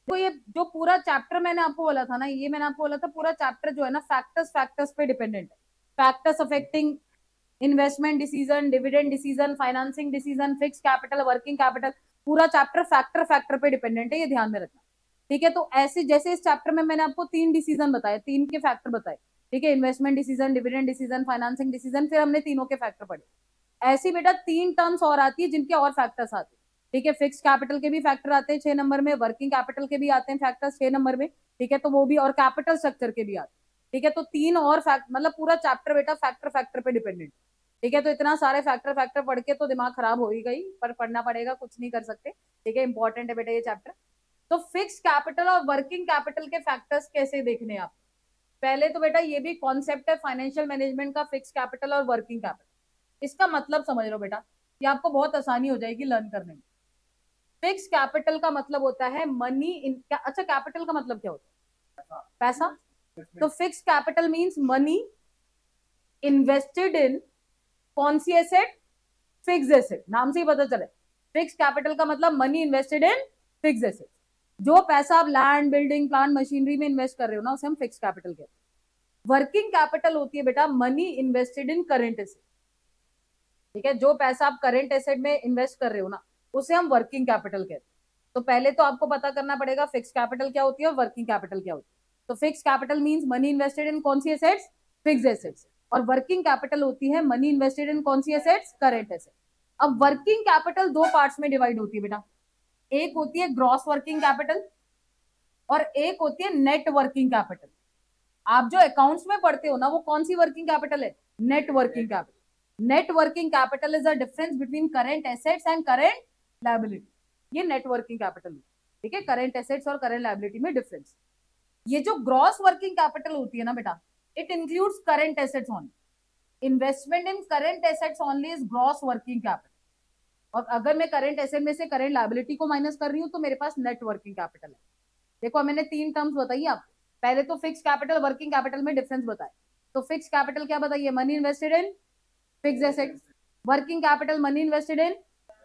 तो ये जो पूरा चैप्टर मैंने आपको बोला था ना, ये मैंने आपको बोला था पूरा चैप्टर जो है ना फैक्टर्स फैक्टर्स पे डिपेंडेंट है। Factors affecting investment decision, dividend decision, financing decision, fix capital, working capital, पूरा चैप्टर फैक्टर फैक्टर पे डिपेंडेंट है, ये ध्यान में रखना। ठीक है, तो ऐसे जैसे इस चैप्टर में मैंने आपको 3 डिसीजन बताए, 3 के फैक्टर बताए। ठीक है, investment decision, dividend decision, financing decision, फिर हमने तीनों के फैक्टर पढ़े। ऐसी बेटा 3 टर्म्स और आती है जिनके और फैक्टर्स आते हैं। ठीक है, फिक्स कैपिटल के भी फैक्टर आते हैं 6 नंबर में, वर्किंग कैपिटल के भी आते हैं फैक्टर्स 6 नंबर में। ठीक है, तो वो भी, और कैपिटल स्ट्रक्चर के भी आते हैं। ठीक है, तो 3 और फैक्ट, मतलब पूरा चैप्टर बेटा फैक्टर फैक्टर पे डिपेंडेंट। ठीक है, तो इतना सारे फैक्टर फैक्टर पढ़ के तो दिमाग खराब हो ही गई, पर पढ़ना पड़ेगा, कुछ नहीं कर सकते। ठीक है, इंपॉर्टेंट है बेटा ये चैप्टर। तो फिक्स कैपिटल और वर्किंग कैपिटल के फैक्टर्स कैसे देखने आप? पहले तो बेटा ये भी कॉन्सेप्ट है फाइनेंशियल मैनेजमेंट का, फिक्स कैपिटल और वर्किंग कैपिटल। इसका मतलब समझ लो बेटा, ये आपको बहुत आसानी हो जाएगी लर्न करने में। फिक्स कैपिटल का मतलब होता है मनी इन, अच्छा कैपिटल का मतलब क्या होता है? पैसा। तो fix capital means money invested इन कौन सी एसेट? फिक्स एसेट, नाम से ही पता चले। फिक्स कैपिटल का मतलब money invested in fix asset. जो पैसा आप लैंड, बिल्डिंग, प्लांट, मशीनरी में इन्वेस्ट कर रहे हो ना, उसे हम फिक्स कैपिटल कहते हैं। वर्किंग कैपिटल होती है बेटा money invested in current asset. ठीक है, जो पैसा आप करेंट एसेट में इन्वेस्ट कर रहे हो ना, उसे हम वर्किंग कैपिटल कहते हैं। तो पहले तो आपको पता करना पड़ेगा फिक्स कैपिटल क्या होती है और वर्किंग कैपिटल क्या होती है। तो fix capital means money invested इन कौन सी एसेट्स? Fix assets. और वर्किंग कैपिटल होती है मनी इन्वेस्टेड इन कौन सी एसेट्स? Current asset. अब वर्किंग कैपिटल 2 पार्ट्स में डिवाइड होती है बेटा। एक होती है ग्रॉस वर्किंग कैपिटल और एक होती है नेट वर्किंग कैपिटल। आप जो अकाउंट्स में पढ़ते हो ना, वो कौन सी वर्किंग कैपिटल है? Net working capital. Net working capital is the difference between current assets and current liability. ये नेट वर्किंग कैपिटल। ठीक है, करेंट एसेट्स और करेंट लायबिलिटी में डिफरेंस। ये जो ग्रॉस वर्किंग कैपिटल होती है ना बेटा, it includes current assets only. Investment in current assets only is gross working capital. और अगर मैं करेंट एसेट में से करेंट लायबिलिटी को माइनस कर रही हूँ तो मेरे पास नेट वर्किंग कैपिटल है। देखो मैंने 3 टर्म्स बताई आपको। पहले तो फिक्स कैपिटल वर्किंग कैपिटल में डिफरेंस बताए। तो फिक्स कैपिटल क्या बताइए? Money invested in fix assets. Working capital money invested in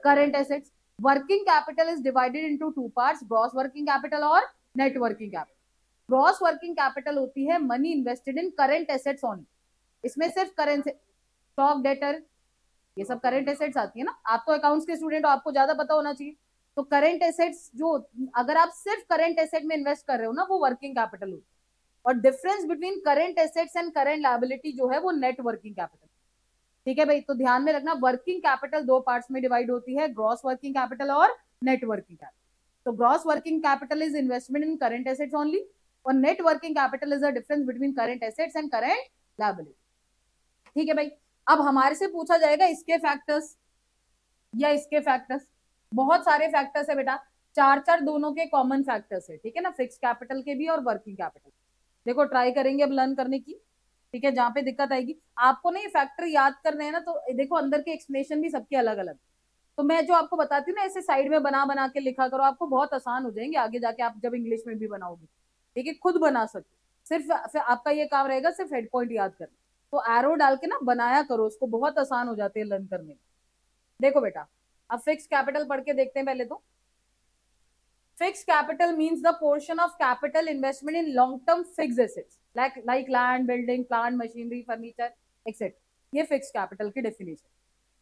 current assets. Working capital is divided into 2 parts, gross working capital और net working capital. Gross working capital होती है money invested in current assets only. इसमें सिर्फ current, stock, debtor, ये सब current assets आती है ना। आप तो अकाउंट्स के स्टूडेंट हो, आपको ज्यादा पता होना चाहिए। तो करंट एसेट्स जो, अगर आप सिर्फ करंट एसेट में इन्वेस्ट कर रहे हो ना, वो वर्किंग कैपिटल होती है। और difference between current assets and current liability जो है वो नेट वर्किंग कैपिटल। ठीक है भाई, तो ध्यान में रखना वर्किंग कैपिटल 2 पार्ट्स में डिवाइड होती है, ग्रॉस वर्किंग कैपिटल और नेट वर्किंग कैपिटल। तो gross working capital is investment in current assets only, और net working capital is the difference between current assets and current liability. ठीक है भाई, अब हमारे से पूछा जाएगा इसके फैक्टर्स या इसके फैक्टर्स। बहुत सारे फैक्टर्स है बेटा, 4 4 दोनों के कॉमन फैक्टर्स है। ठीक है ना, फिक्स कैपिटल के भी और वर्किंग कैपिटल। देखो ट्राई करेंगे अब लर्न करने की। ठीक है, जहां पे दिक्कत आएगी आपको ना, ये फैक्टर याद करने हैं ना, तो देखो अंदर के एक्सप्लेनेशन भी सबके अलग अलग। तो मैं जो आपको बताती हूँ ना, ऐसे साइड में बना बना के लिखा करो, आपको बहुत आसान हो जाएंगे आगे जाके, आप जब इंग्लिश में भी बनाओगे। ठीक है, खुद बना सकते। सिर्फ फिर आपका ये काम रहेगा सिर्फ हेड पॉइंट याद करना। तो एरो डाल के ना बनाया करो उसको, बहुत आसान हो जाते हैं लर्न करने में। देखो बेटा, अब फिक्स कैपिटल पढ़ के देखते हैं पहले तो। Fix capital means the portion of capital investment in long term fix assets like land, building, plant, machinery, furniture etcetera. ये फिक्स कैपिटल की डेफिनेशन।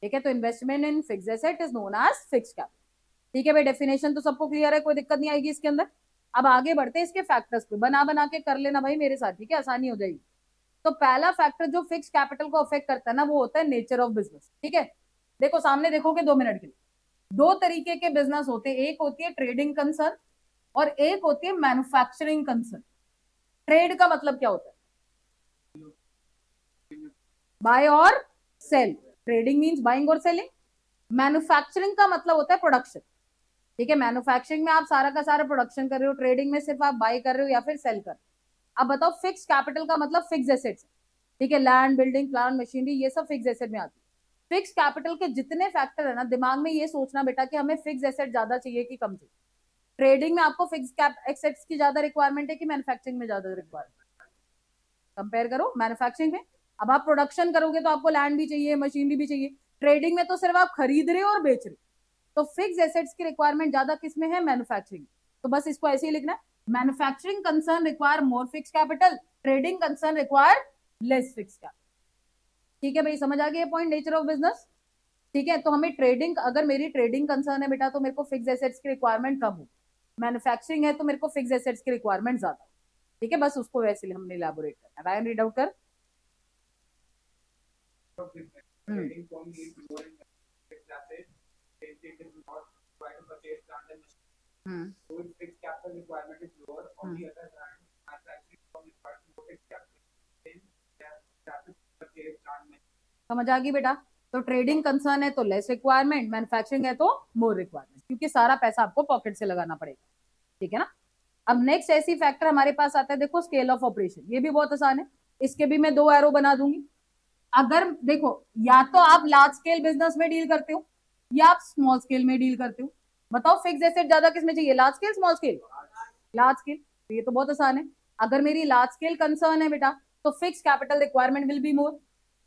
ठीक है, तो investment in fix asset is known as fix capital. ठीक है भाई, definition तो सबको क्लियर है, कोई दिक्कत नहीं आएगी इसके अंदर। अब आगे बढ़ते हैं इसके फैक्टर्स पे, बना बना के कर लेना भाई मेरे साथ, ठीक है, आसानी हो जाएगी। तो पहला फैक्टर जो फिक्स कैपिटल को अफेक्ट करता है ना, वो होता है नेचर ऑफ बिजनेस। ठीक है, देखो सामने देखोगे 2 मिनट के लिए। 2 तरीके के बिजनेस होते हैं, एक होती है ट्रेडिंग कंसर्न और एक होती है मैन्युफैक्चरिंग कंसर्न। ट्रेड का मतलब क्या होता है? बाय और सेल। ट्रेडिंग मींस बाइंग और सेलिंग। मैन्युफैक्चरिंग का मतलब होता है प्रोडक्शन। ठीक है, मैन्युफैक्चरिंग में आप सारा का सारा प्रोडक्शन कर रहे हो, ट्रेडिंग में सिर्फ आप बाय कर रहे हो या फिर सेल कर रहे हो। अब बताओ फिक्स कैपिटल का मतलब फिक्स एसेट्स। ठीक है, लैंड, बिल्डिंग, प्लांट, मशीनरी, ये सब फिक्स एसेट में आती है। फिक्स कैपिटल के जितने फैक्टर है ना, दिमाग में ये सोचना बेटा कि हमें फिक्स एसेट ज्यादा चाहिए कि कम चाहिए। ट्रेडिंग में आपको फिक्स एसेट्स की ज्यादा रिक्वायरमेंट है कि मैन्युफैक्चरिंग में ज्यादा रिक्वायरमेंट? कंपेयर करो मैन्युफैक्चरिंग में। अब आप प्रोडक्शन करोगे तो आपको लैंड भी चाहिए, मशीनरी भी चाहिए। ट्रेडिंग में तो सिर्फ आप खरीद रहे हो और बेच रहे हो। तो फिक्स एसेट्स की रिक्वायरमेंट ज्यादा किस में है? मैन्युफैक्चरिंग। तो बस इसको ऐसे ही लिखना है, manufacturing concern require more fix capital, trading concern require less fix capital. ठीक है भाई, समझ आ गया पॉइंट, नेचर ऑफ बिजनेस। ठीक है, तो हमें ट्रेडिंग, अगर मेरी ट्रेडिंग कंसर्न है बेटा तो मेरे को फिक्स एसेट्स की रिक्वायरमेंट कम हो, मैन्युफैक्चरिंग है तो मेरे को फिक्स एसेट्स की रिक्वायरमेंट ज्यादा। ठीक है, बस उसको वैसे हमने इलेबोरेट करना है। रायन रीड आउट कर। समझ आ गई बेटा। तो ट्रेडिंग कंसर्न है तो लेस रिक्वायरमेंट, मैन्युफैक्चरिंग है तो मोर रिक्वायरमेंट, क्योंकि सारा पैसा आपको पॉकेट से लगाना पड़ेगा। ठीक है ना। अब नेक्स्ट ऐसी फैक्टर हमारे पास आता है, देखो स्केल ऑफ ऑपरेशन, ये भी बहुत आसान है, इसके भी मैं 2 एरो बना दूंगी। अगर देखो, या तो आप लार्ज स्केल बिजनेस में डील करते हो या आप स्मॉल स्केल में डील करते हो, बताओ फिक्स एसेट ज्यादा किसमें चाहिए, large scale small scale? Large scale. तो ये तो बहुत आसान है, अगर मेरी लार्ज स्केल कंसर्न है बेटा तो fix capital requirement will be more,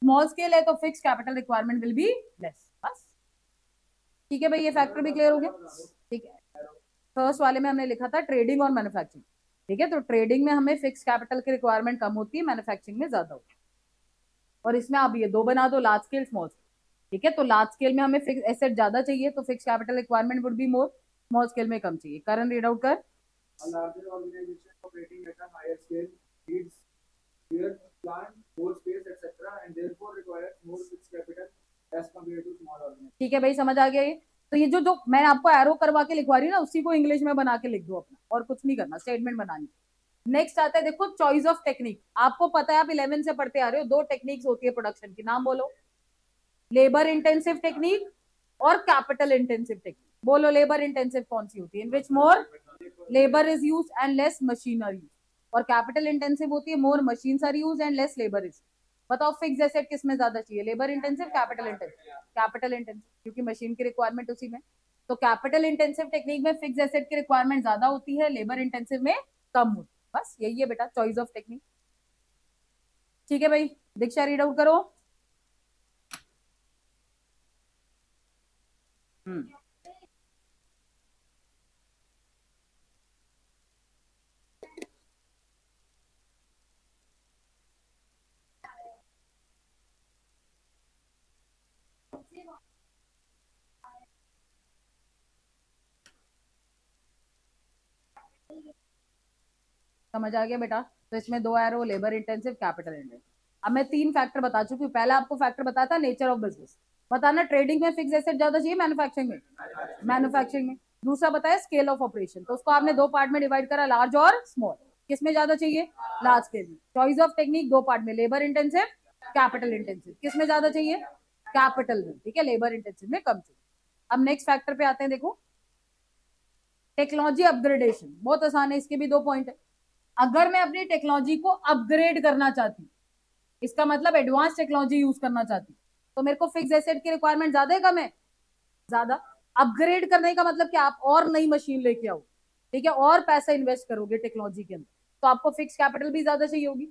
small scale है तो fix capital requirement will be less, बस। ठीक है भाई, ये फैक्टर भी क्लियर हो गया। ठीक है, फर्स्ट वाले में हमने लिखा था ट्रेडिंग और मैन्युफैक्चरिंग। ठीक है, तो ट्रेडिंग में हमें फिक्स कैपिटल की रिक्वायरमेंट कम होती है, मैन्युफैक्चरिंग में ज्यादा होती है। और इसमें आप ये 2 बना दो, लार्ज स्केल स्मॉल स्केल। ठीक है, तो लार्ज स्केल में हमें फिक्स एसेट ज्यादा चाहिए तो fix capital requirement would be more, small scale में कम चाहिए। कारण रीड आउट कर। A larger organization operating at a higher scale needs their plant, more space, etc., and therefore requires more fixed capital as compared to small organization. ठीक है भाई, समझ आ गया ये। तो ये जो जो मैं आपको एरो करवा के लिखवा रही हूँ ना, उसी को इंग्लिश में बना के लिख दो अपना, और कुछ नहीं करना, स्टेटमेंट बनानी। नेक्स्ट आता है देखो चॉइस ऑफ टेक्निक। आपको पता है, आप 11 से पढ़ते आ रहे हो, 2 टेक्निक्स होती है प्रोडक्शन की, नाम बोलो। लेबर इंटेंसिव टेक्निक और कैपिटल इंटेंसिव टेक्निक। बोलो लेबर इंटेंसिव कौन सी होती है, in which more labour is use and less machinery, और कैपिटल इंटेंसिव होती है more machines are use and less labour is. बताओ फिक्स एसेट किस में ज्यादा चाहिए, labour intensive capital intensive? Capital intensive, क्योंकि मशीन की रिक्वायरमेंट उसी में। तो कैपिटल इंटेंसिव टेक्निक में फिक्स एसेट की रिक्वायरमेंट ज्यादा होती है, लेबर इंटेंसिव में कम होती है, बस यही है बेटा चॉइस ऑफ टेक्निक। ठीक है भाई, दीक्षा रीड आउट करो। समझ आ गया बेटा। तो इसमें 2 arrow, labour intensive, capital intensive. अब मैं 3 फैक्टर बता चुकी हूँ। पहला आपको फैक्टर बताया था नेचर ऑफ बिजनेस, बताना ट्रेडिंग में फिक्स एसेट ज्यादा चाहिए, मैन्युफैक्चरिंग में? मैन्युफैक्चरिंग में। दूसरा बताया स्केल ऑफ ऑपरेशन, तो उसको आपने 2 पार्ट में डिवाइड करा, लार्ज और स्मॉल। किसमें ज्यादा चाहिए, लार्ज स्केल में। चॉइस ऑफ टेक्निक 2 पार्ट में, लेबर इंटेंसिव, कैपिटल इंटेंसिव। किसमें ज्यादा चाहिए, कैपिटल में। ठीक है, लेबर इंटेंसिव में कम चाहिए। अब नेक्स्ट फैक्टर पे आते हैं, देखो टेक्नोलॉजी अपग्रेडेशन, बहुत आसान है, इसके भी 2 पॉइंट है। अगर मैं अपनी टेक्नोलॉजी को अपग्रेड करना चाहती हूँ, इसका मतलब एडवांस टेक्नोलॉजी यूज करना चाहती हूँ, तो मेरे को फिक्स एसेट की रिक्वायरमेंट ज्यादा है कम है, ज्यादा। अपग्रेड करने का मतलब कि आप और नई मशीन लेके आओ, ठीक है, और पैसा इन्वेस्ट करोगे टेक्नोलॉजी के अंदर, तो आपको फिक्स कैपिटल भी ज्यादा चाहिए होगी।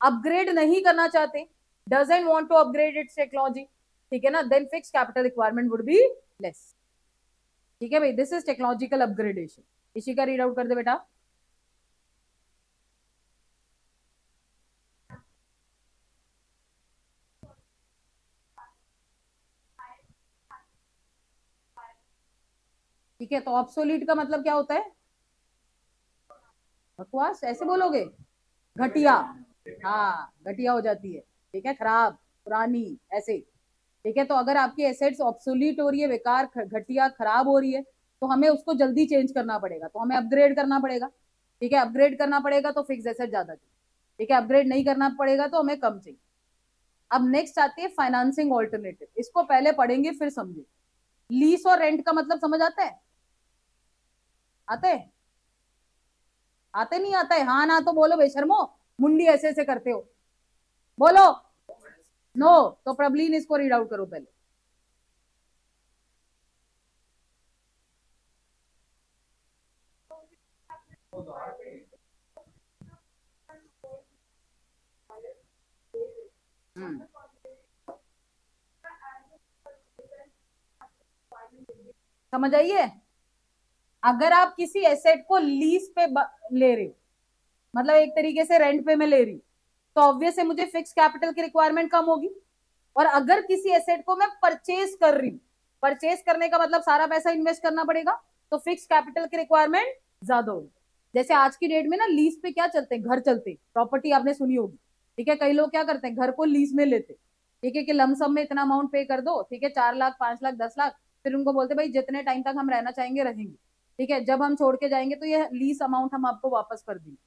अपग्रेड नहीं करना चाहते, doesn't want to upgrade its technology, ठीक है ना, then fix capital requirement would be less. ठीक है भाई, दिस इज टेक्नोलॉजिकल अपग्रेडेशन। इसी का रीड आउट कर दे बेटा। ठीक है, तो ऑब्सोलीट का मतलब क्या होता है, बकवास ऐसे बोलोगे, घटिया। हाँ, घटिया हो जाती है, ठीक है, खराब, पुरानी, ऐसे। ठीक है, तो अगर आपकी एसेट्स ऑब्सोलीट हो रही है, बेकार, घटिया, खराब हो रही है, तो हमें उसको जल्दी चेंज करना पड़ेगा, तो हमें अपग्रेड करना पड़ेगा। ठीक है, अपग्रेड करना पड़ेगा तो फिक्स एसेट ज्यादा चाहिए। ठीक है, अपग्रेड नहीं करना पड़ेगा तो हमें कम चाहिए। अब नेक्स्ट आती है फाइनेंसिंग ऑल्टरनेटिव, इसको पहले पढ़ेंगे फिर समझे। लीज और रेंट का मतलब समझ आता है, आते हैं? आते नहीं आता है, हाँ ना तो बोलो बेशर्मो, मुंडी ऐसे ऐसे करते हो, बोलो नो। तो प्रबलीन इसको रीड आउट करो पहले। समझ आइए। अगर आप किसी एसेट को लीज पे ले रहे हो, मतलब एक तरीके से रेंट पे मैं ले रही हूँ, तो ऑब्वियस है मुझे फिक्स कैपिटल की रिक्वायरमेंट कम होगी। और अगर किसी एसेट को मैं परचेज कर रही हूँ, परचेज करने का मतलब सारा पैसा इन्वेस्ट करना पड़ेगा, तो फिक्स कैपिटल की रिक्वायरमेंट ज्यादा होगी। जैसे आज की डेट में ना लीज पे क्या चलते हैं, घर चलते हैं, प्रॉपर्टी आपने सुनी होगी, ठीक है। कई लोग क्या करते हैं, घर को लीज में लेते, ठीक है, कि लमसम में इतना अमाउंट पे कर दो, ठीक है, 4 लाख 5 लाख 10 लाख, फिर उनको बोलते भाई जितने टाइम तक हम रहना चाहेंगे रहेंगे, ठीक है, जब हम छोड़ के जाएंगे तो ये लीज अमाउंट हम आपको वापस कर देंगे,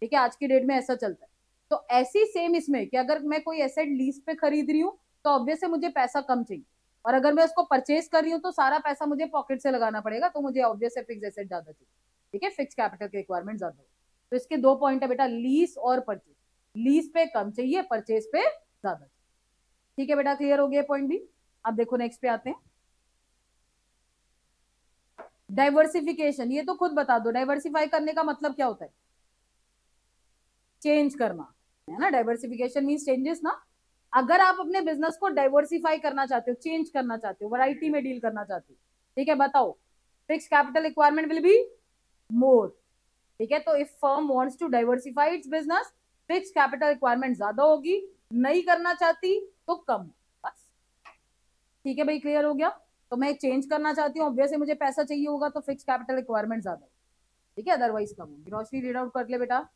ठीक है। आज की डेट में ऐसा चलता है। तो ऐसी सेम इसमें कि अगर मैं कोई एसेट लीज पे खरीद रही हूँ तो ऑब्वियसली मुझे पैसा कम चाहिए, और अगर मैं उसको परचेज कर रही हूँ तो सारा पैसा मुझे पॉकेट से लगाना पड़ेगा, तो मुझे ऑब्वियस फिक्स एसेट ज्यादा चाहिए, ठीक है, फिक्स कैपिटल की रिक्वायरमेंट ज्यादा हो। तो इसके दो पॉइंट है बेटा, लीज और परचेज। लीज पे कम चाहिए, परचेज पे ज्यादा चाहिए, ठीक है बेटा, क्लियर हो गया पॉइंट भी। अब देखो नेक्स्ट पे आते हैं, डाइवर्सिफिकेशन। ये तो खुद बता दो, डाइवर्सिफाई करने का मतलब क्या होता है, चेंज करना, है ना। डाइवर्सिफिकेशन मीन्स चेंजेस ना। अगर आप अपने बिजनेस को डाइवर्सिफाई करना चाहते हो, चेंज करना चाहते हो, वैरायटी में डील करना चाहते हो, ठीक है, बताओ, fix capital requirement will be more, ठीक है। तो if firm wants to diversify its business, fix capital requirement ज्यादा होगी, नहीं करना चाहती तो कम, बस, ठीक है भाई, क्लियर हो गया। तो मैं चेंज करना चाहती हूँ, ऑब्वियसली मुझे पैसा चाहिए होगा, तो फिक्स कैपिटल रिक्वायरमेंट ज्यादा, ठीक है, अदरवाइज कम होगी। रोशनी रीड आउट कर ले बेटा।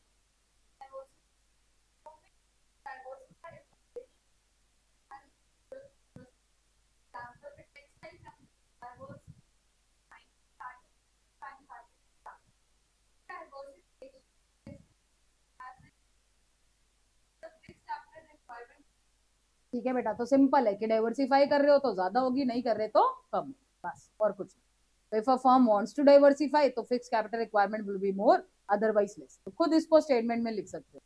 ठीक है बेटा, तो सिंपल है कि डाइवर्सिफाई कर रहे हो तो ज्यादा होगी, नहीं कर रहे तो कम, बस, और कुछ नहीं। तो if a firm wants to diversify तो fix capital requirement will be more, otherwise less. तो खुद इसको स्टेटमेंट में लिख सकते हो।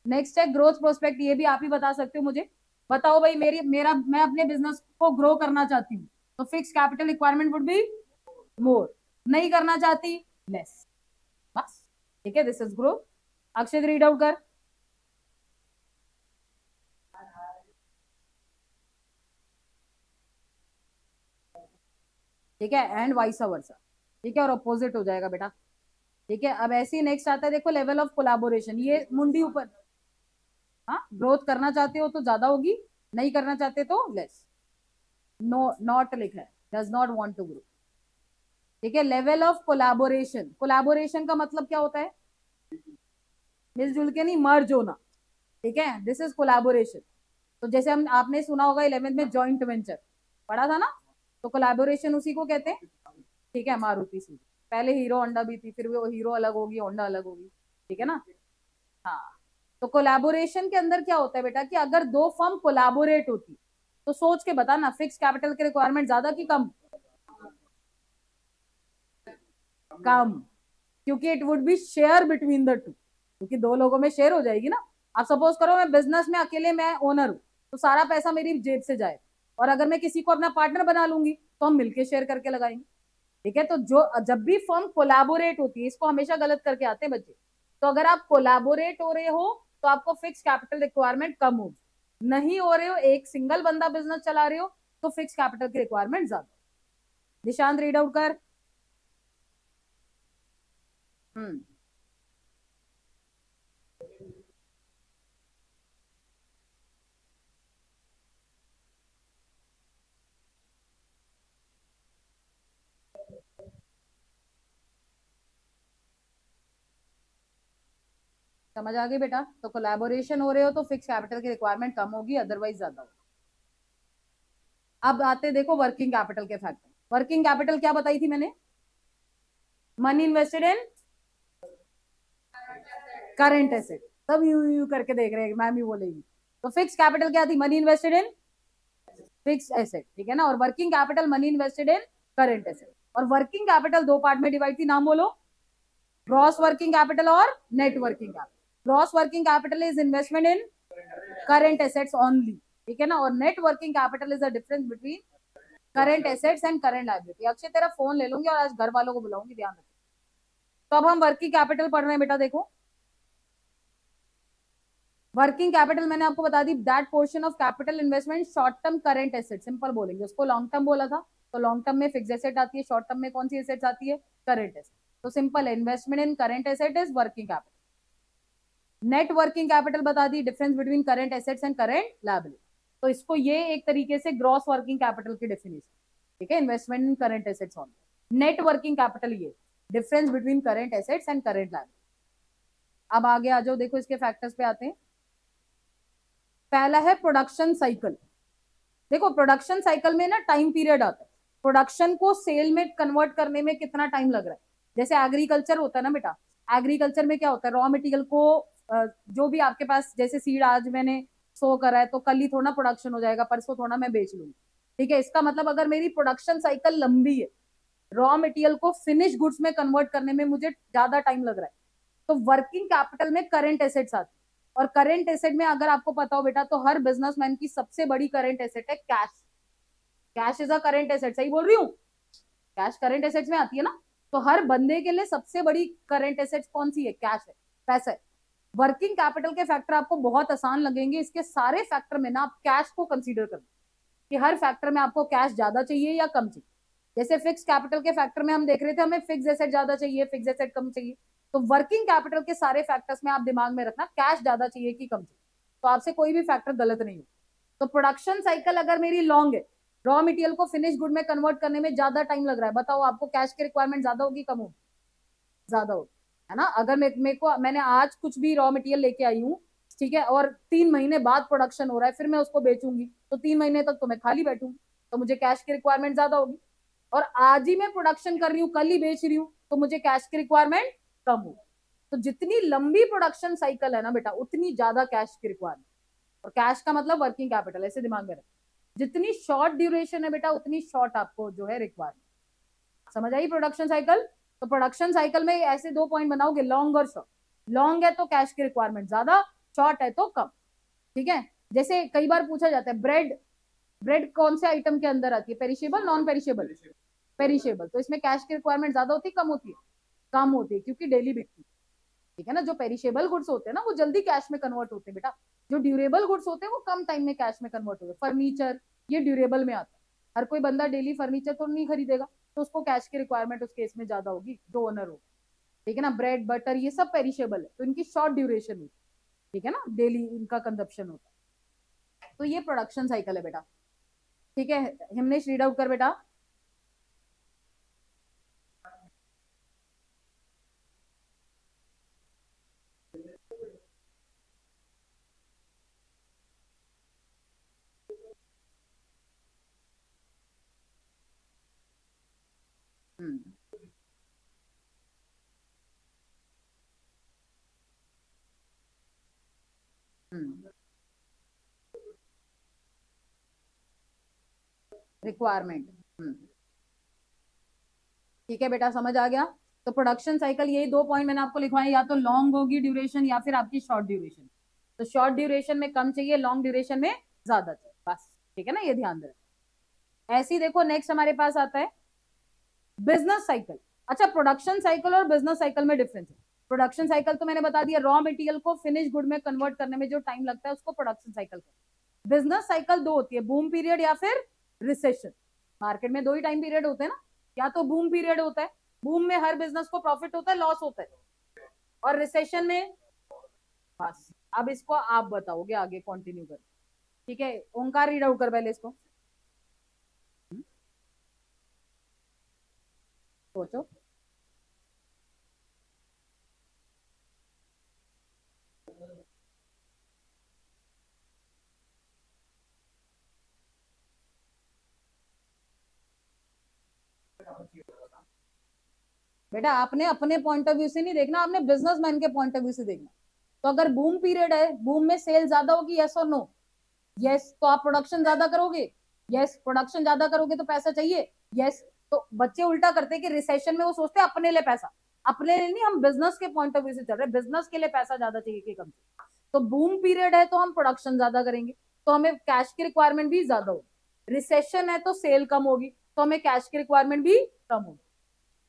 नेक्स्ट है ग्रोथ प्रोस्पेक्ट, ये भी आप ही बता सकते हो मुझे। बताओ भाई, मैं अपने बिजनेस को ग्रो करना चाहती हूँ, तो fix capital requirement would be मोर, नहीं करना चाहती लेस, बस, ठीक है, this is growth. Akshay read out कर। ठीक है, एंड वाइस वर्सा, ठीक है, और अपोजिट हो जाएगा बेटा, ठीक है। अब ऐसे ही नेक्स्ट आता है, देखो, लेवल ऑफ कोलाबोरेशन, ये मुंडी ऊपर। हाँ, ग्रोथ करना चाहते हो तो ज्यादा होगी, नहीं करना चाहते तो लेस। नो, नॉट लिखा है, does not want to grow, ठीक है। लेवल ऑफ कोलाबोरेशन, कोलाबोरेशन का मतलब क्या होता है, मिलजुल के नहीं, मर्ज होना, ठीक है, दिस इज कोलाबोरेशन। तो जैसे हम, आपने सुना होगा 11th में जॉइंट वेंचर पढ़ा था ना, तो कोलाबोरेशन उसी को कहते हैं, ठीक है। मारुति सुजुकी, पहले हीरो होंडा भी थी, फिर वो हीरो अलग होगी, होंडा अलग होगी, ठीक है ना। हाँ, तो कोलैबोरेशन के अंदर क्या होता है बेटा, कि अगर दो फर्म कोलैबोरेट होती, तो सोच के बता ना, फिक्स कैपिटल की रिक्वायरमेंट ज्यादा की कम, कम, क्योंकि it would be share between the two, क्योंकि दो लोगों में शेयर हो जाएगी ना। आप सपोज करो मैं बिजनेस में अकेले मैं ओनर हूँ, तो सारा पैसा मेरी जेब से जाए, और अगर मैं किसी को अपना पार्टनर बना लूंगी तो हम मिलके शेयर करके लगाएंगे, ठीक है। तो जो जब भी फर्म कोलैबोरेट होती है, इसको हमेशा गलत करके आते हैं बच्चे, तो अगर आप कोलैबोरेट हो रहे हो तो आपको फिक्स कैपिटल रिक्वायरमेंट कम होगी, नहीं हो रहे हो, एक सिंगल बंदा बिजनेस चला रहे हो, तो फिक्स कैपिटल की रिक्वायरमेंट ज्यादा। निशांत रीड आउट कर। हम्म, समझ आ गई बेटा। तो कोलैबोरेशन हो रहे हो तो फिक्स कैपिटल की रिक्वायरमेंट कम होगी, अदरवाइज ज्यादा होगी। अब आते देखो वर्किंग कैपिटल के फैक्टर। वर्किंग कैपिटल क्या बताई थी मैंने, मनी इन्वेस्टेड इन करंट एसेट। सब यू करके देख रहे हैं, मैम ही बोलेगी। तो फिक्स कैपिटल क्या थी, money invested in fix asset, ठीक है ना। और वर्किंग कैपिटल मनी इन्वेस्टेड इन करंट एसेट। और वर्किंग कैपिटल दो पार्ट में डिवाइड थी, नाम बोलो, ग्रॉस वर्किंग कैपिटल और net working capital. Gross working capital is investment in current assets only, ठीक है ना। और net working capital is the difference between current assets and current liability. Akshay तेरा फोन ले लूंगी और आज घर वालों को बुलाऊंगी, ध्यान रखो। तो अब हम वर्किंग कैपिटल पढ़ रहे हैं बेटा, देखो, वर्किंग कैपिटल मैंने आपको बता दी, that portion of capital investment short term current asset, simple बोलेंगे उसको, लॉन्ग टर्म बोला था तो लॉन्ग टर्म में फिक्स एसेट आती है, शॉर्ट टर्म में कौन सी एसेट्स आती है, करंट एसेट। तो सिंपल है, investment in current asset is working capital. Net working capital बता दी, difference between current assets and current liability. तो इसको ये एक तरीके से ग्रॉस वर्किंग कैपिटल की डेफिनेशन, ठीक है, investment in current assets on. Net working capital ये difference between current assets and current liability. अब आगे आ जाओ, देखो इसके फैक्टर्स पे आते हैं। पहला है प्रोडक्शन साइकिल। देखो प्रोडक्शन साइकिल में ना टाइम पीरियड आता है, प्रोडक्शन को सेल में कन्वर्ट करने में कितना टाइम लग रहा है। जैसे एग्रीकल्चर होता है ना बेटा, एग्रीकल्चर में क्या होता है, रॉ मटेरियल को जो भी आपके पास, जैसे सीड आज मैंने सो करा है तो कल ही थोड़ा प्रोडक्शन हो जाएगा, परसों थोड़ा मैं बेच लूंगी, ठीक है। इसका मतलब अगर मेरी प्रोडक्शन साइकिल लंबी है, रॉ मटेरियल को फिनिश गुड्स में कन्वर्ट करने में मुझे ज्यादा टाइम लग रहा है, तो वर्किंग कैपिटल में करंट एसेट्स आती है। और करंट एसेट में अगर आपको पता हो बेटा, तो हर बिजनेसमैन की सबसे बड़ी करंट एसेट है cash. Cash is a current asset, सही बोल रही हूँ, कैश करंट एसेट्स में आती है ना। तो हर बंदे के लिए सबसे बड़ी करंट एसेट्स कौन सी है, कैश है, पैसा है। वर्किंग कैपिटल के फैक्टर आपको बहुत आसान लगेंगे, इसके सारे फैक्टर में ना आप कैश को कंसीडर करें कि हर फैक्टर में आपको कैश ज्यादा चाहिए या कम चाहिए। जैसे फिक्स कैपिटल के फैक्टर में हम देख रहे थे, हमें फिक्स एसेट ज्यादा चाहिए, फिक्स एसेट कम चाहिए। तो वर्किंग कैपिटल के सारे फैक्टर्स में आप दिमाग में रखना कैश ज्यादा चाहिए कि कम चाहिए, तो आपसे कोई भी फैक्टर गलत नहीं हो। तो प्रोडक्शन साइकिल अगर मेरी लॉन्ग है, रॉ मटेरियल को फिनिश गुड में कन्वर्ट करने में ज्यादा टाइम लग रहा है, बताओ आपको कैश की रिक्वायरमेंट ज्यादा होगी कम होगी, ज्यादा होगी, है ना। अगर मैंने आज कुछ भी रॉ मटेरियल लेके आई हूँ, ठीक है, और 3 महीने बाद प्रोडक्शन हो रहा है, फिर मैं उसको बेचूंगी, तो 3 महीने तक तो मैं खाली बैठूंगी, तो मुझे कैश की रिक्वायरमेंट ज्यादा होगी। और आज ही मैं प्रोडक्शन कर रही हूँ, कल ही बेच रही हूँ, तो मुझे कैश की रिक्वायरमेंट कम होगी। तो जितनी लंबी प्रोडक्शन साइकिल है ना बेटा, उतनी ज्यादा कैश की रिक्वायरमेंट। और कैश का मतलब वर्किंग कैपिटल, ऐसे दिमाग में रख। जितनी शॉर्ट ड्यूरेशन है बेटा, उतनी शॉर्ट आपको जो है रिक्वायरमेंट। समझ आई प्रोडक्शन साइकिल। तो प्रोडक्शन साइकिल में ऐसे 2 पॉइंट बनाओगे, लॉन्ग और शॉर्ट। लॉन्ग है तो कैश की रिक्वायरमेंट ज्यादा, शॉर्ट है तो कम, ठीक है। जैसे कई बार पूछा जाता है, ब्रेड, ब्रेड कौन से आइटम के अंदर आती है, पेरिशेबल नॉन पेरिशेबल, पेरिशेबल। तो इसमें कैश की रिक्वायरमेंट ज्यादा होती है कम होती है, कम होती है, क्योंकि डेली बिकती है, ठीक है ना। जो पेरिशेबल गुड्स होते हैं ना, वो जल्दी कैश में कन्वर्ट होते हैं बेटा। जो ड्यूरेबल गुड्स होते हैं वो कम टाइम में कैश में कन्वर्ट होते हैं। फर्नीचर ये ड्यूरेबल में आता है, हर कोई बंदा डेली फर्नीचर तो नहीं खरीदेगा, तो उसको कैश की रिक्वायरमेंट उस केस में ज्यादा होगी, जो ओनर होगा, ठीक है ना। ब्रेड बटर ये सब पेरिशेबल है, तो इनकी शॉर्ट ड्यूरेशन होती है, ठीक है ना, डेली इनका कंजप्शन होता है। तो ये प्रोडक्शन साइकिल है बेटा, ठीक है। हमने रीड आउट कर बेटा। हम्म हम्म रिक्वायरमेंट, ठीक है बेटा, समझ आ गया। तो प्रोडक्शन साइकिल यही 2 पॉइंट मैंने आपको लिखवाए, या तो लॉन्ग होगी ड्यूरेशन या फिर आपकी शॉर्ट ड्यूरेशन। तो शॉर्ट ड्यूरेशन में कम चाहिए, लॉन्ग ड्यूरेशन में ज्यादा चाहिए, बस, ठीक है ना, ये ध्यान दें। ऐसे ही देखो नेक्स्ट हमारे पास आता है बिजनेस साइकिल। अच्छा, प्रोडक्शन साइकिल और बिजनेस साइकिल में डिफरेंस है। प्रोडक्शन साइकिल तो मैंने बता दिया, रॉ मटेरियल को फिनिश गुड में कन्वर्ट करने में जो टाइम लगता है उसको प्रोडक्शन साइकिल कहते हैं। बिजनेस साइकिल दो होती है, बूम पीरियड या फिर रिसेशन। मार्केट में दो ही टाइम पीरियड होते हैं ना, या तो बूम पीरियड होता है, बूम में हर बिजनेस को प्रॉफिट होता है, लॉस होता है, और रिसेशन में, बस। अब इसको आप बताओगे आगे कंटिन्यू कर, ठीक है। ओंकार रीड आउट कर पहले इसको, सोचो। बेटा आपने अपने पॉइंट ऑफ व्यू से नहीं देखना, आपने बिजनेसमैन के पॉइंट ऑफ व्यू से देखना। तो अगर बूम पीरियड है, बूम में सेल ज्यादा होगी, यस और नो, यस, तो आप प्रोडक्शन ज्यादा करोगे, यस, प्रोडक्शन ज्यादा करोगे तो पैसा चाहिए, यस। तो बच्चे उल्टा करते हैं कि रिसेशन में वो सोचते हैं अपने लिए पैसा, अपने लिए नहीं, हम बिजनेस के पॉइंट ऑफ व्यू से चल रहे हैं, बिजनेस के लिए पैसा ज्यादा चाहिए कि कम चाहिए। तो बूम पीरियड है तो हम प्रोडक्शन ज्यादा करेंगे, तो हमें कैश की रिक्वायरमेंट भी ज्यादा होगी। रिसेशन है तो सेल कम होगी, तो हमें कैश की रिक्वायरमेंट भी कम होगी।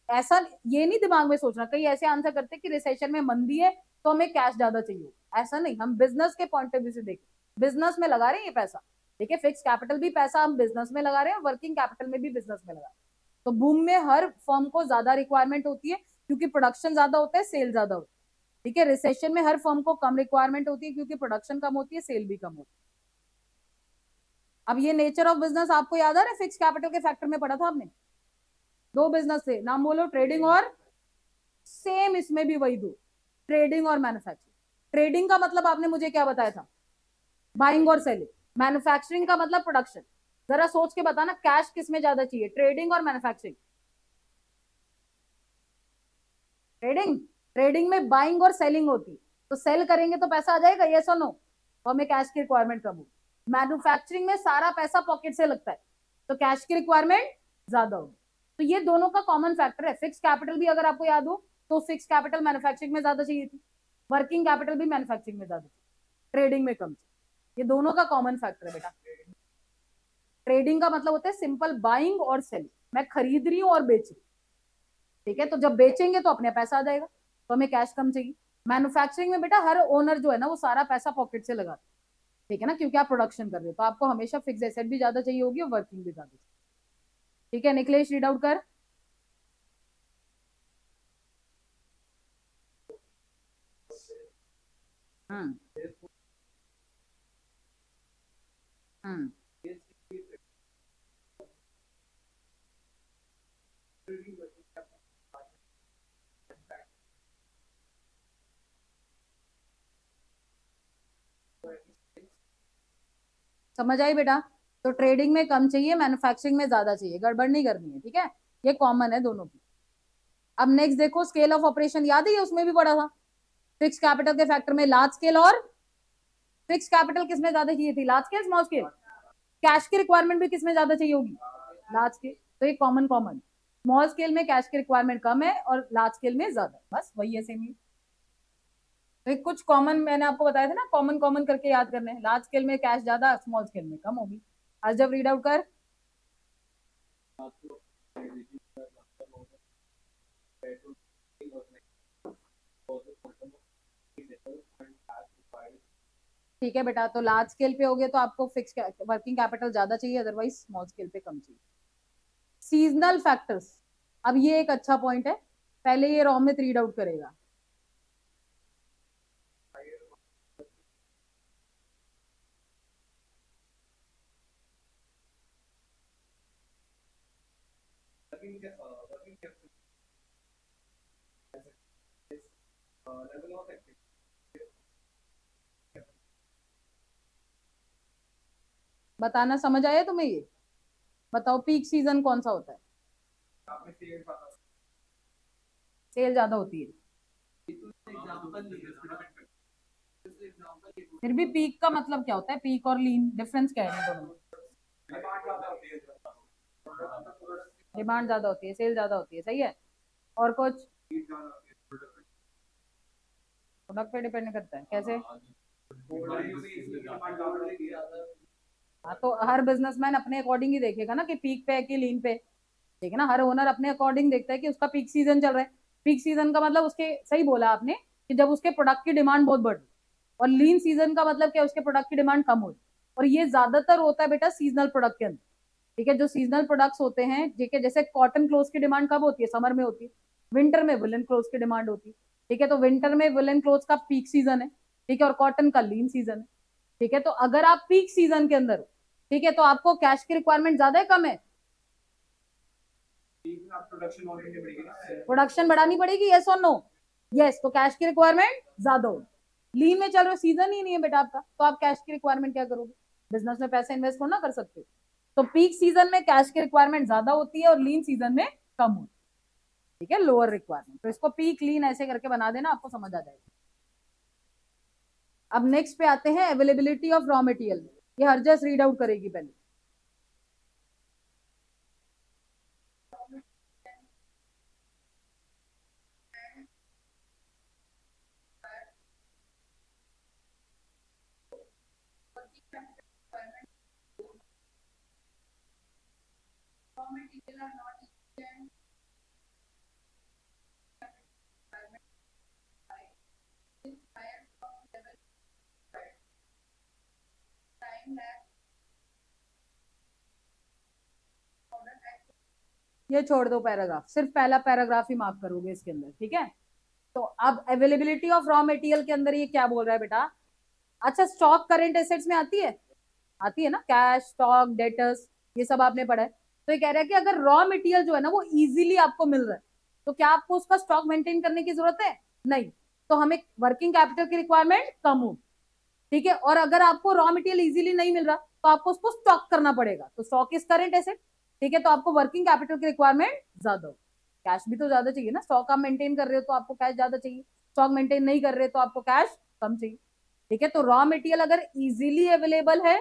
ऐसा ये नहीं दिमाग में सोचना, कई ऐसे आंसर करते हैं कि रिसेशन में मंदी है तो हमें कैश ज्यादा चाहिए, ऐसा नहीं। हम बिजनेस के पॉइंट ऑफ व्यू से देखें, बिजनेस में लगा रहे हैं ये पैसा, ठीक है, फिक्स कैपिटल भी पैसा हम बिजनेस में लगा रहे हैं, वर्किंग कैपिटल में भी बिजनेस में लगा रहे हैं। तो बूम में हर फर्म को ज्यादा रिक्वायरमेंट होती है क्योंकि प्रोडक्शन ज्यादा होता है, सेल ज्यादा होती है। ठीक है, रिसेशन में हर फर्म को कम रिक्वायरमेंट होती है क्योंकि प्रोडक्शन कम होती है, सेल भी कम होती है। अब ये नेचर ऑफ बिजनेस आपको याद आ रहा है, फिक्स कैपिटल के फैक्टर में पढ़ा था आपने। दो बिजनेस थे, नाम बोलो, ट्रेडिंग और सेम इसमें भी वही दो, ट्रेडिंग और मैन्युफैक्चरिंग। ट्रेडिंग का मतलब आपने मुझे क्या बताया था, बाइंग और सेलिंग। मैन्युफैक्चरिंग का मतलब प्रोडक्शन। जरा सोच के बताना कैश किस में ज्यादा चाहिए, ट्रेडिंग और मैन्युफैक्चरिंग। ट्रेडिंग, ट्रेडिंग में बाइंग और सेलिंग होती है, तो सेल करेंगे तो पैसा आ जाएगा, यस और नो, तो हमें कैश की रिक्वायरमेंट कम होगी। मैन्युफैक्चरिंग में सारा पैसा पॉकेट से लगता है, तो कैश की रिक्वायरमेंट ज्यादा होगी। तो ये दोनों का कॉमन फैक्टर है। फिक्स कैपिटल भी अगर आपको याद हो तो फिक्स कैपिटल मैन्युफैक्चरिंग में ज्यादा चाहिए थी, वर्किंग कैपिटल भी मैन्युफैक्चरिंग में ज्यादा चाहिए, ट्रेडिंग में कम चाहिए। ये दोनों का कॉमन फैक्टर है बेटा। ट्रेडिंग का मतलब होता है सिंपल बाइंग और सेलिंग, मैं खरीद रही हूँ और बेच रही हूँ। ठीक है, तो जब बेचेंगे तो अपने पैसा आ जाएगा, तो हमें कैश कम चाहिए। मैन्युफैक्चरिंग में बेटा हर ओनर जो है ना वो सारा पैसा पॉकेट से लगाता है। ठीक है ना, क्योंकि आप प्रोडक्शन कर रहे हो तो आपको हमेशा फिक्स एसेट भी ज्यादा चाहिए होगी और वर्किंग भी ज्यादा चाहिए। ठीक है निकलेश, रीड आउट कर। हम्म हम्म समझ आई बेटा। तो ट्रेडिंग में कम चाहिए, मैन्युफैक्चरिंग में ज्यादा चाहिए, गड़बड़ नहीं करनी है। ठीक है, ये कॉमन है दोनों की। अब नेक्स्ट देखो, स्केल ऑफ ऑपरेशन याद है, ये उसमें भी पढ़ा था। फिक्स कैपिटल के फैक्टर में लार्ज स्केल और फिक्स कैपिटल किसमें ज्यादा चाहिए थी, large scale small scale. Cash की रिक्वायरमेंट भी किसमें ज्यादा चाहिए होगी, लार्ज स्केल। तो ये कॉमन कॉमन, स्मॉल स्केल में कैश की रिक्वायरमेंट कम है और लार्ज स्केल में ज्यादा, बस वही है सेम ही। तो कुछ कॉमन मैंने आपको बताया था ना, कॉमन कॉमन करके याद करने हैं। लार्ज स्केल में कैश ज्यादा, स्मॉल स्केल में कम होगी। आज जब रीड आउट कर। ठीक है बेटा, तो लार्ज स्केल पे हो गया तो आपको फिक्स वर्किंग कैपिटल ज्यादा चाहिए, अदरवाइज स्मॉल स्केल पे कम चाहिए। सीजनल फैक्टर्स, अब ये एक अच्छा पॉइंट है, पहले ये रोमित रीड आउट करेगा। बताना, समझ आया तुम्हें ये? बताओ पीक सीजन कौन सा होता है, सेल ज्यादा होती है। फिर भी पीक का मतलब क्या होता है, पीक और लीन डिफरेंस क्या है दोनों में? डिमांड ज्यादा होती है, सेल ज्यादा होती है, सही है। और कुछ? प्रोडक्ट पे डिपेंड करता है, कैसे? हाँ, तो हर बिजनेसमैन अपने अकॉर्डिंग ही देखेगा ना कि पीक पे है कि लीन पे। ठीक है ना, हर ओनर अपने अकॉर्डिंग देखता है कि उसका पीक सीजन चल रहा है। पीक सीजन का मतलब उसके, सही बोला आपने, कि जब उसके प्रोडक्ट की डिमांड बहुत बढ़ रही है। और लीन सीजन का मतलब क्या, उसके प्रोडक्ट की डिमांड कम हो रही है। और ये ज्यादातर होता है बेटा सीजनल प्रोडक्ट के अंदर। ठीक है, जो सीजनल प्रोडक्ट्स होते हैं, ठीक है, जैसे कॉटन क्लोथ की डिमांड कब होती है, समर में होती है। विंटर में वुलन क्लोथ की डिमांड होती है। ठीक है, तो विंटर में वुलन क्लोथ का पीक सीजन है, ठीक है, और कॉटन का लीन सीजन है। ठीक है, तो अगर आप पीक सीजन के अंदर हो, ठीक है, तो आपको कैश की रिक्वायरमेंट ज्यादा है कम है, प्रोडक्शन बढ़ानी पड़ेगी, यस और नो? यस, तो कैश की रिक्वायरमेंट ज्यादा होगी। लीन में चल रहा सीजन ही नहीं है बेटा आपका, तो आप कैश की रिक्वायरमेंट क्या करोगे, बिजनेस में पैसे इन्वेस्ट थोड़ा ना कर सकते। तो पीक सीजन में कैश की रिक्वायरमेंट ज्यादा होती है और लीन सीजन में कम होती है। ठीक है, लोअर रिक्वायरमेंट, तो इसको पीक लीन ऐसे करके बना देना, आपको समझ आ जाएगा। अब नेक्स्ट पे आते हैं, अवेलेबिलिटी ऑफ रॉ मटेरियल। ये हरजस रीड आउट करेगी पहले। ये छोड़ दो पैराग्राफ, सिर्फ पहला पैराग्राफ ही मार्क करोगे इसके अंदर, ठीक है। तो अब अवेलेबिलिटी ऑफ रॉ मटेरियल के अंदर ये क्या बोल रहा है बेटा। अच्छा, स्टॉक करंट एसेट्स में आती है ना, कैश, स्टॉक, डेटर्स, ये सब आपने पढ़ा है। तो ये कह रहा है कि अगर रॉ मटेरियल जो है ना वो इजीली आपको मिल रहा है, तो क्या आपको उसका स्टॉक मेंटेन करने की जरूरत है, नहीं। तो हमें वर्किंग कैपिटल की रिक्वायरमेंट कम हो, ठीक है। और अगर आपको रॉ मटेरियल इजीली नहीं मिल रहा तो आपको उसको स्टॉक करना पड़ेगा, तो स्टॉक इज करंट एसेट, ठीक है। तो आपको वर्किंग कैपिटल की रिक्वायरमेंट ज्यादा हो, कैश भी तो ज्यादा चाहिए ना। स्टॉक आप मेंटेन कर रहे हो तो आपको कैश ज्यादा चाहिए, स्टॉक मेंटेन नहीं कर रहे तो आपको कैश कम चाहिए, ठीक है। तो रॉ मटेरियल अगर इजीली अवेलेबल है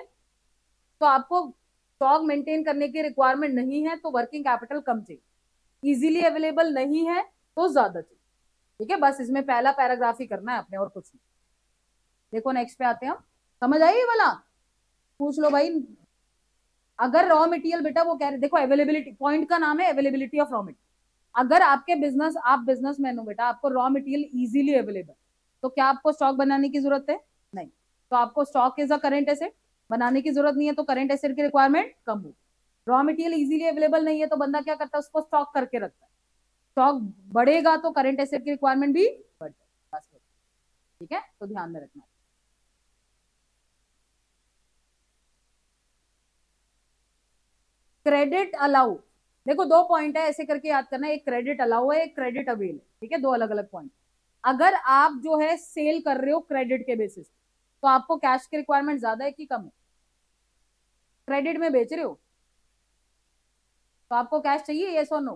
तो आपको स्टॉक मेंटेन करने की रिक्वायरमेंट नहीं है, तो वर्किंग कैपिटल कम चाहिए। इजीली अवेलेबल नहीं है तो ज्यादा चाहिए, ठीक है। बस इसमें पहला पैराग्राफ ही करना है अपने, और कुछ नहीं। देखो नेक्स्ट पे आते हैं हम। समझ आई ये वाला, पूछ लो भाई। अगर रॉ मटेरियल बेटा वो कह रहे, देखो अवेलेबिलिटी, पॉइंट का नाम है अवेलेबिलिटी ऑफ रॉ मटेरियल। अगर आपके बिजनेस, आप बिजनेसमैन हो बेटा, आपको रॉ मटेरियल इजीली अवेलेबल, तो क्या आपको स्टॉक बनाने की जरूरत है, नहीं। तो आपको stock is a current asset, बनाने की जरूरत नहीं है, तो करंट एसेट की रिक्वायरमेंट कम हो। रॉ मटेरियल इजीली अवेलेबल नहीं है तो बंदा क्या करता है, उसको स्टॉक करके रखता है। स्टॉक बढ़ेगा तो करंट एसेट की रिक्वायरमेंट भी बढ़ जाएगी, बस, ठीक है। तो ध्यान में रखना। क्रेडिट अलाउ, देखो दो पॉइंट है, ऐसे करके याद करना है, एक क्रेडिट अलाउ है, एक क्रेडिट अवेल है, ठीक है। दो अलग अलग पॉइंट। अगर आप जो है सेल कर रहे हो क्रेडिट के बेसिस, तो आपको कैश की रिक्वायरमेंट ज्यादा है कि कम है। क्रेडिट में बेच रहे हो तो आपको कैश चाहिए, यस और नो,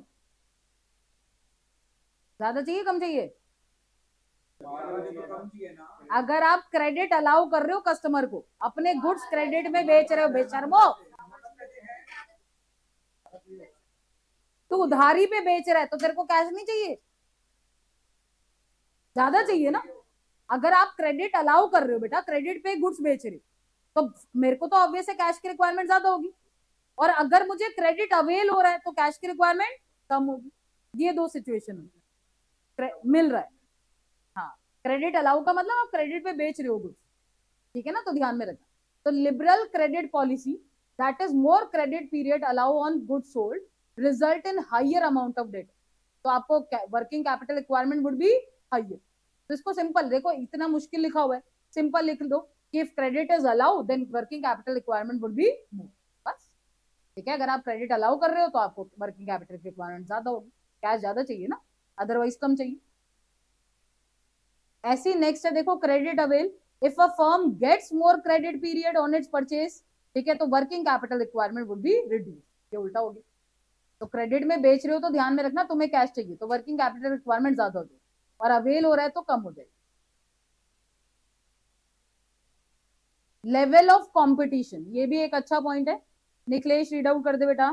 ज्यादा चाहिए कम चाहिए। अगर आप क्रेडिट अलाउ कर रहे हो कस्टमर को, अपने गुड्स क्रेडिट में बेच रहे हो, बेशर्मो, तो उधारी पे बेच रहा है तो तेरे को कैश नहीं चाहिए, ज्यादा चाहिए ना। अगर आप क्रेडिट अलाउ कर रहे हो बेटा, क्रेडिट पे गुड्स बेच रहे हो, तो मेरे को तो ऑब्वियस है कैश की रिक्वायरमेंट ज्यादा होगी। और अगर मुझे क्रेडिट अवेल हो रहा है तो कैश की रिक्वायरमेंट कम होगी। ये दो सिचुएशन मिल रहा है। हाँ, क्रेडिट अलाउ का मतलब आप क्रेडिट पे बेच रहे हो गुड्स, ठीक है ना, तो ध्यान में रखना। तो liberal credit policy, that is more credit period allow on goods sold, result in higher amount of debt. तो आपको working capital requirement would be higher. तो इसको सिंपल देखो, इतना मुश्किल लिखा हुआ है, सिंपल लिख दो कि if credit is allow then working capital requirement would be more, बस, ठीक है। अगर आप क्रेडिट अलाउ कर रहे हो तो आपको वर्किंग कैपिटल रिक्वायरमेंट ज्यादा होगी, कैश ज्यादा चाहिए ना, अदरवाइज कम चाहिए। ऐसी नेक्स्ट है देखो, credit avail, if a firm gets more credit period on its purchase, ठीक है, तो working capital requirement would be reduce, ये उल्टा होगी। तो क्रेडिट में बेच रहे हो तो ध्यान में रखना तुम्हें कैश चाहिए, तो वर्किंग कैपिटल रिक्वायरमेंट ज्यादा होगी, और अवेल हो रहा है तो कम हो जाएगी। लेवल ऑफ कंपटीशन, ये भी एक अच्छा पॉइंट है, निकलेश रीड आउट कर दे बेटा।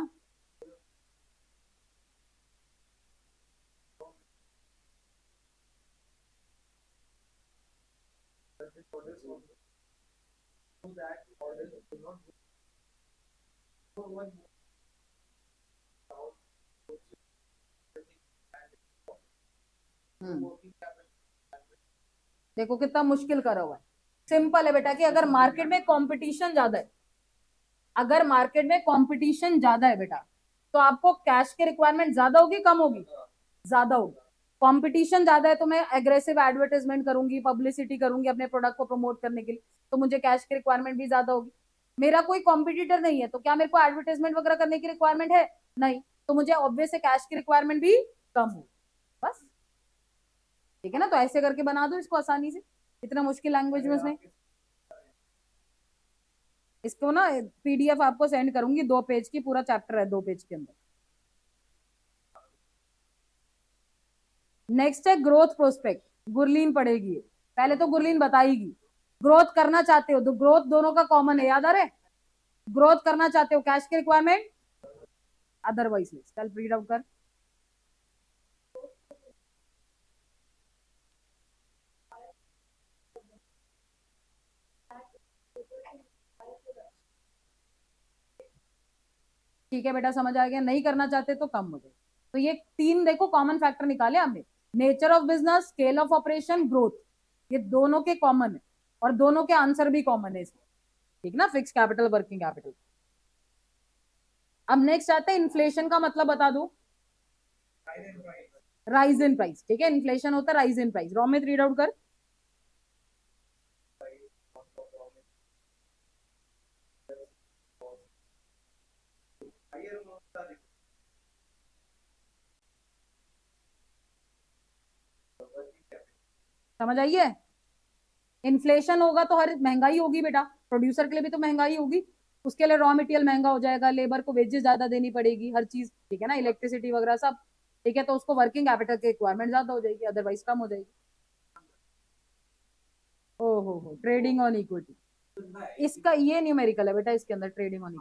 देखो कितना मुश्किल करा हुआ है। सिंपल है बेटा कि अगर मार्केट में कंपटीशन ज्यादा है, अगर मार्केट में कंपटीशन ज्यादा है बेटा, तो आपको कैश की रिक्वायरमेंट ज्यादा होगी कम होगी, ज्यादा होगी। कंपटीशन ज्यादा है तो मैं एग्रेसिव एडवर्टाइजमेंट करूंगी, पब्लिसिटी करूंगी अपने प्रोडक्ट को प्रमोट करने के लिए, तो मुझे कैश की रिक्वायरमेंट भी ज्यादा होगी। मेरा कोई कॉम्पिटिटर नहीं है तो क्या मेरे को एडवर्टाइजमेंट वगैरह करने की रिक्वायरमेंट है, नहीं, तो मुझे ऑब्वियस है कैश की रिक्वायरमेंट भी कम हो, बस, ठीक है ना। तो ऐसे करके बना दो इसको आसानी से, इतना मुश्किल लैंग्वेज में उसने। इसको ना पीडीएफ आपको सेंड करूंगी, 2 पेज की, पूरा चैप्टर है 2 पेज के अंदर। नेक्स्ट है ग्रोथ प्रोस्पेक्ट, गुरलीन पढ़ेगी, पहले तो गुरलीन बताएगी। ग्रोथ करना चाहते हो तो ग्रोथ दोनों का कॉमन है, याद आ रहा है। ग्रोथ करना चाहते हो कैश की requirement, otherwise self read out कर। ठीक है बेटा, समझ आ गया, नहीं करना चाहते तो कम हो जाए। तो ये 3 देखो कॉमन फैक्टर निकाले हमने, nature of business, scale of operation, growth, ये दोनों के कॉमन है, और दोनों के आंसर भी कॉमन है इसमें, ठीक ना, फिक्स कैपिटल, वर्किंग कैपिटल। अब नेक्स्ट आते हैं इन्फ्लेशन का मतलब बता दो। राइज इन प्राइस, ठीक है, इन्फ्लेशन होता है rise in price. Romit read out कर। समझ आई है? इन्फ्लेशन होगा तो हर महंगाई होगी बेटा, प्रोड्यूसर के लिए भी तो महंगाई होगी, उसके लिए रॉ मटेरियल महंगा हो जाएगा, लेबर को वेजेस ज्यादा देनी पड़ेगी, हर चीज, ठीक है ना, इलेक्ट्रिसिटी वगैरह सब, ठीक है, तो उसको वर्किंग कैपिटल की रिक्वायरमेंट ज्यादा हो जाएगी, अदरवाइज कम हो जाएगी। ओहो हो, ट्रेडिंग ऑन इक्विटी, इसका ये न्यूमेरिकल है बेटा, इसके अंदर ट्रेडिंग ऑन